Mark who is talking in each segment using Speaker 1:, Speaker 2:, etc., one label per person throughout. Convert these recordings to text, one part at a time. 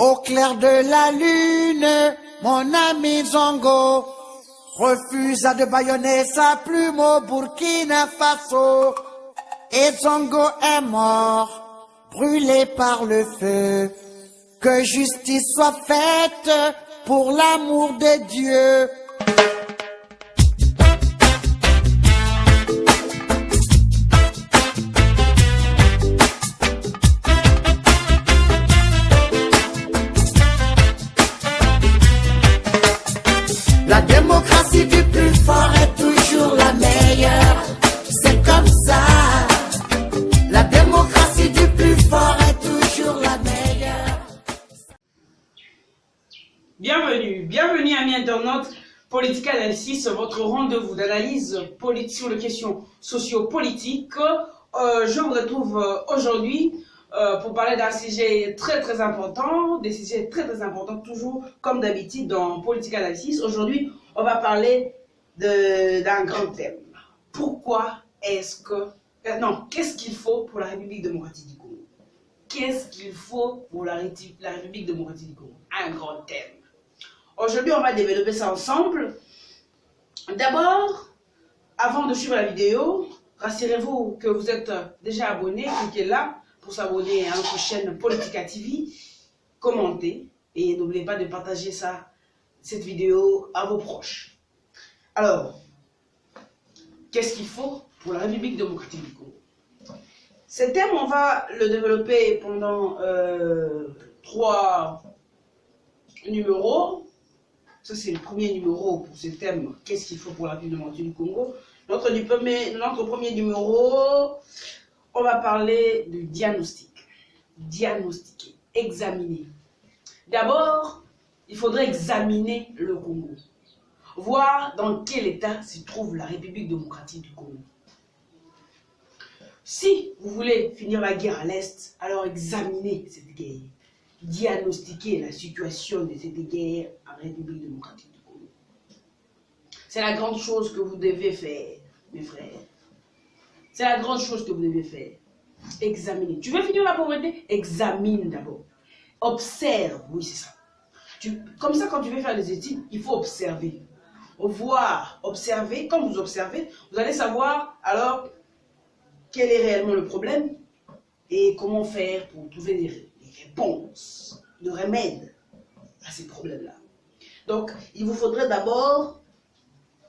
Speaker 1: Au clair de la lune, mon ami Zongo refusa de bâillonner sa plume au Burkina Faso. Et Zongo est mort, brûlé par le feu. Que justice soit faite pour l'amour de Dieu. La démocratie du plus fort est toujours la meilleure. C'est comme ça. La démocratie du plus fort est toujours la meilleure.
Speaker 2: Bienvenue amis internautes, Politique Analysis, votre rendez-vous d'analyse politique sur les questions socio-politiques. Je vous retrouve aujourd'hui pour parler d'un sujet très important, des sujets très importants, toujours comme d'habitude dans Politique Analysis. Aujourd'hui, on va parler d'un grand thème. Pourquoi est-ce que... non, qu'est-ce qu'il faut pour la République démocratique du Congo? Qu'est-ce qu'il faut pour la République démocratique du Congo? Un grand thème. Aujourd'hui, on va développer ça ensemble. D'abord, avant de suivre la vidéo, rassurez-vous que vous êtes déjà abonné, cliquez là pour s'abonner à notre chaîne Politica TV, commentez et n'oubliez pas de partager cette vidéo à vos proches. Alors, qu'est-ce qu'il faut pour la République démocratique du Congo? Ce thème, on va le développer pendant 3 numéros. Ça, c'est le premier numéro pour ce thème. Qu'est-ce qu'il faut pour la République démocratique du Congo? Notre premier numéro, on va parler du diagnostic. Diagnostiquer, examiner. D'abord, il faudrait examiner le Congo. Voir dans quel état se trouve la République démocratique du Congo. Si vous voulez finir la guerre à l'Est, alors examinez cette guerre. Diagnostiquer la situation de cette guerre en République démocratique du Congo. C'est la grande chose que vous devez faire, mes frères. C'est la grande chose que vous devez faire. Examiner. Tu veux finir la pauvreté? Examine d'abord. Observe, oui c'est ça. Comme ça, quand tu veux faire des études, il faut observer. Voir, observer. Quand vous observez, vous allez savoir alors quel est réellement le problème et comment faire pour trouver des réponses, de remèdes à ces problèmes-là. Donc, il vous faudrait d'abord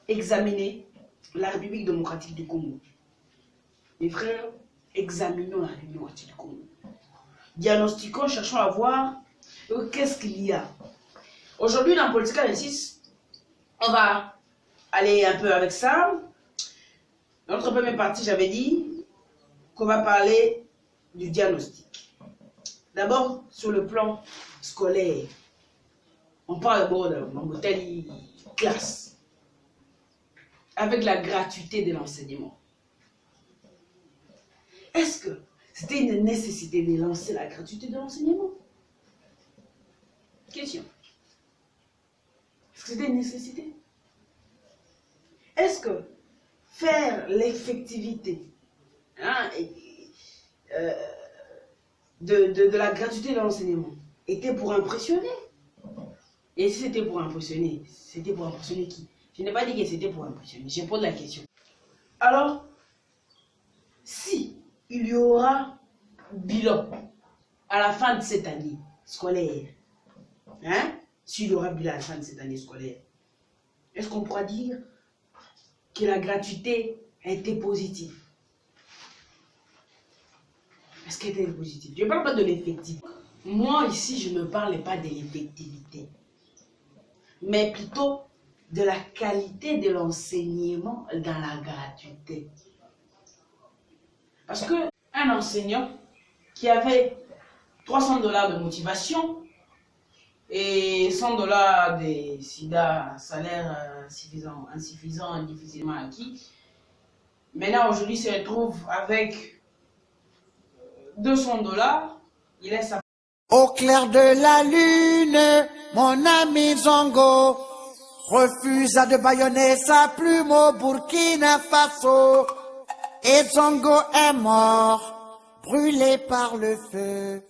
Speaker 2: examiner la République démocratique du Congo. Mes frères, examinons la République démocratique du Congo. Diagnostiquons, cherchons à voir qu'est-ce qu'il y a. Aujourd'hui, dans Politique Analysis, on va aller un peu avec ça. Notre première partie, j'avais dit qu'on va parler du diagnostic. D'abord, sur le plan scolaire, on parle d'abord de telle classe, avec la gratuité de l'enseignement. Est-ce que c'était une nécessité de lancer la gratuité de l'enseignement? Question. Est-ce que c'était une nécessité? Est-ce que faire l'effectivité de la gratuité de l'enseignement était pour impressionner? Et si c'était pour impressionner qui? Je n'ai pas dit que c'était pour impressionner, je pose la question. Alors, si il y aura bilan à la fin de cette année scolaire, s'il y aura bilan à la fin de cette année scolaire, est-ce qu'on pourra dire que la gratuité a été positive? Est-ce qu'elle était positive? Je ne parle pas de l'effectivité. Moi, ici, je ne parle pas de l'effectivité, mais plutôt de la qualité de l'enseignement dans la gratuité. Parce qu'un enseignant qui avait $300 de motivation et $100 de SIDA, salaire insuffisant, difficilement acquis, maintenant aujourd'hui se retrouve avec $200, il laisse sa...
Speaker 1: Au clair de la lune, mon ami Zongo refusa de bâillonner sa plume au Burkina Faso. Et Zongo est mort, brûlé par le feu.